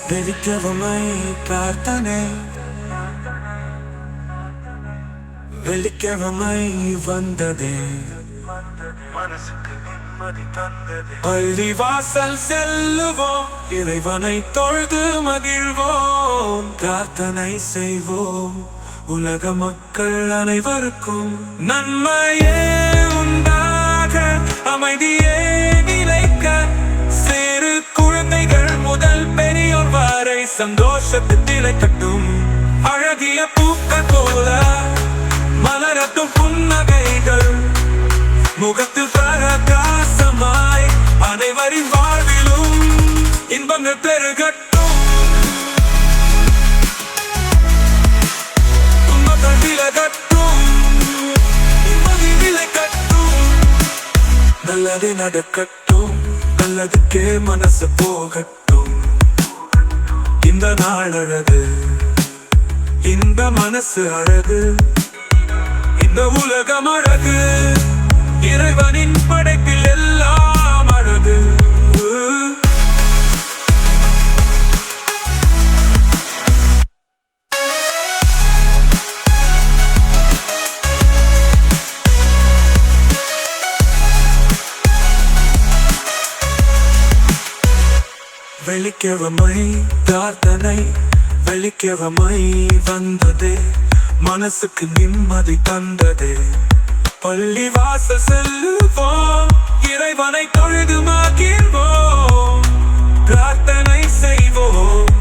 வெள்ளிக்கிழமை பிரார்த்தனை, வெள்ளிக்கிழமை வந்ததே, மனசுக்கு நிம்மதி தந்ததே. பள்ளி வாசல் செல்லுவோம், இறைவனை தொழுது மகிழ்வோம், பிரார்த்தனை செய்வோம், உலக மக்கள் அனைவருக்கும் நன்மையே உண்டாக, அமைதியே நிலைக்க, சிறு குழந்தைகள் முதல் பெரியோர் வரை சந்தோஷத்தில் திளைக்கட்டும். அழகிய பூக்கள் போல மலரட்டும் புன்னகைகள், முகத்தில் பிரகாசமாய் அனைவரின் வாழ்விலும் இன்பங்கள் பெருகட்டும். துன்பங்கள் விலகட்டும், நிம்மதி விளைக்கட்டும். நல்லது நடக்கட்டும், நல்லதுக்கே மனசு போகட்டும். இந்த நாள் அழகு, இந்த மனசு அழகு, இந்த உலகம் அழகு, இறைவனின் படைப்பில் எல்லாம் அழகு. வெள்ளிக்கிழமை பிரார்த்தனை, வெள்ளிக்கிழமை வந்ததே, மனசுக்கு நிம்மதி தந்ததே. பள்ளி வாசல் செல்லுவோம், இறைவனை தொழுது மகிழ்வோம், பிரார்த்தனை செய்வோம்,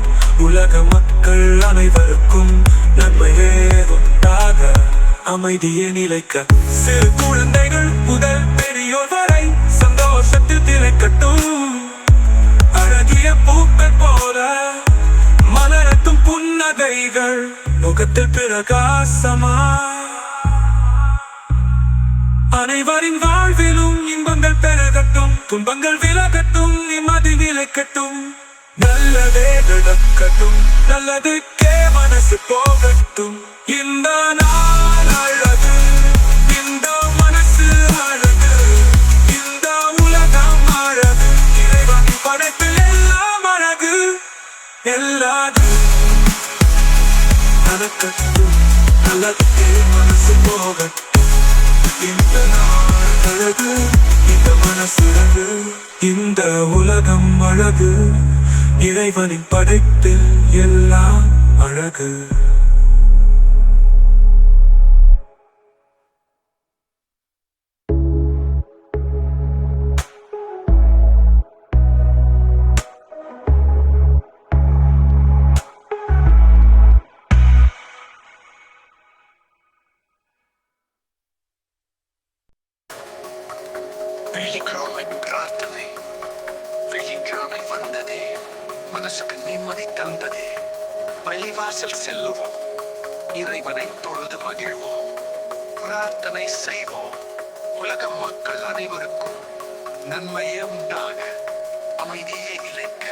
உலக மக்கள் அனைவருக்கும் நன்மையே உண்டாக, அமைதியே நிலைக்க, சிறு குழந்தைகள் முதல் பெரியோர் வரை சந்தோஷத்தில் திளைக்கட்டும். அழகிய பூக்கள் போல மலரட்டும் புன்னகைகள், முகத்தில் பிரகாசமாய் அனைவரின் வாழ்விலும் இன்பங்கள் பெருகட்டும். துன்பங்கள் விலகட்டும், நிம்மதி விளைக்கட்டும். நல்லதே நடக்கட்டும், நல்லதுக்கே மனசு போகட்டும். இந்த நாள் அழகு, இந்த மனசு அழகு, இந்த உலகம் அழகு, இறைவன் படைப்பில் எல்லாம் அழகு. எல்லாது நடக்கட்டும், நல்லதுக்கே மனசு போகட்டும். இந்த நாள் அழகு, இந்த மனசு அழகு, இந்த உலகம் அழகு, இறைவனின் படைப்பில் எல்லாம் அழகு. வெள்ளிக்கிழமை பிரார்த்தனை, வெள்ளிக்கிழமை வந்ததே, மனசுக்கு நிம்மதி தந்ததே. பள்ளிவாசல் செல்லுவோம், இறைவனை தொழுது மகிழ்வோம், பிரார்த்தனை செய்வோம், உலக மக்கள் அனைவருக்கும் நன்மையே உண்டாக, அமைதியே நிலைக்க,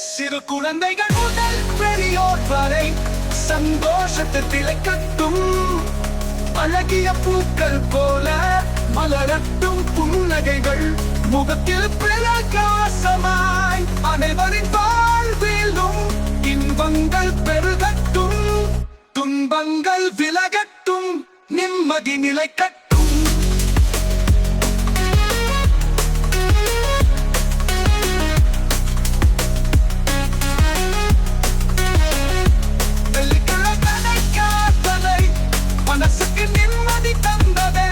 சிறு குழந்தைகள் முதல் பெரியோர் வரை சந்தோஷத்தில் திளைக்கட்டும். அழகிய பூக்கள் போல மலரட்டும் புன்னகைகள், முகத்தில் பிரகாசமாய் அனைவரின் வாழ்விலும் இன்பங்கள் பெருகட்டும். துன்பங்கள் விலகட்டும், நிம்மதி நிலைக்கட்டும். மனசுக்கு நிம்மதி தந்ததே,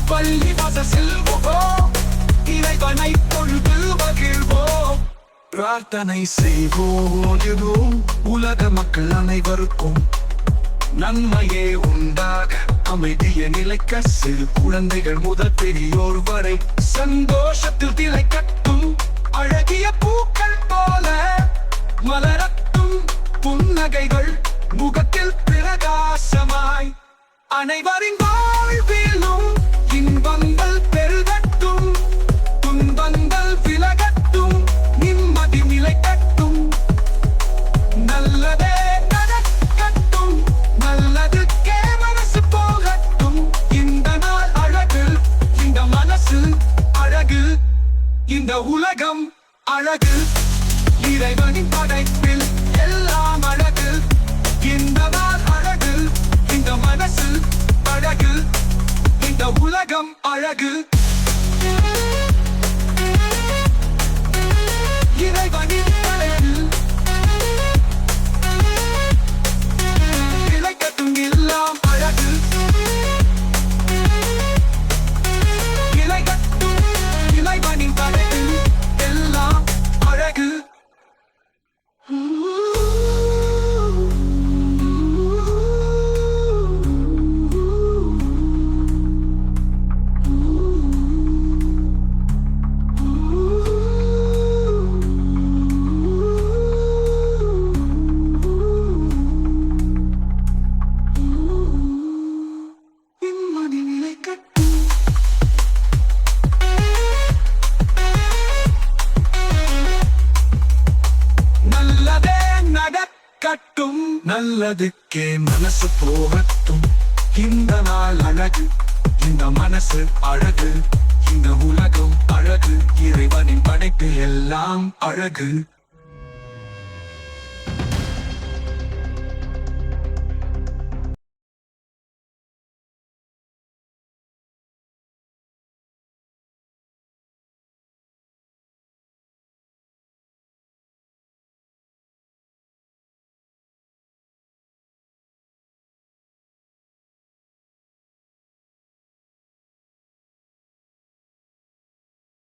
பள்ளி வாசல் செல்வோம், இறைவனை தொழுது மகிழ்வோம், பிரார்த்தனை செய்வோம், உலக மக்கள் அனைவருக்கும் நன்மையே உண்டாக, அமைதியை நிலைக்க, சிறு குழந்தைகள் முதல் பெரியோர் வரை சந்தோஷத்தில் திளைக்கட்டும். அழகிய பூக்கள் போல மலரட்டும் புன்னகைகள், முகத்தில் பிரகாசமாய் அனைவரின் வாழ்விலும் இன்பங்கள் பெருகட்டும். துன்பங்கள் விலகட்டும், நிம்மதி நிலைக்கட்டும். நல்லதே நடக்கட்டும், நல்லதுக்கே மனசு போகட்டும். இந்த நாள் அழகு, இந்த மனசு அழகு, இந்த உலகம் அழகு, இறைவனின் படைப்பில் நல்லதே நடக்கட்டும் நல்லதுக்கே மனசு போகட்டும் இந்த நாள் அழகு இந்த மனசு அழகு இந்த உலகம் அழகு இறைவனின் படைப்பு எல்லாம் அழகு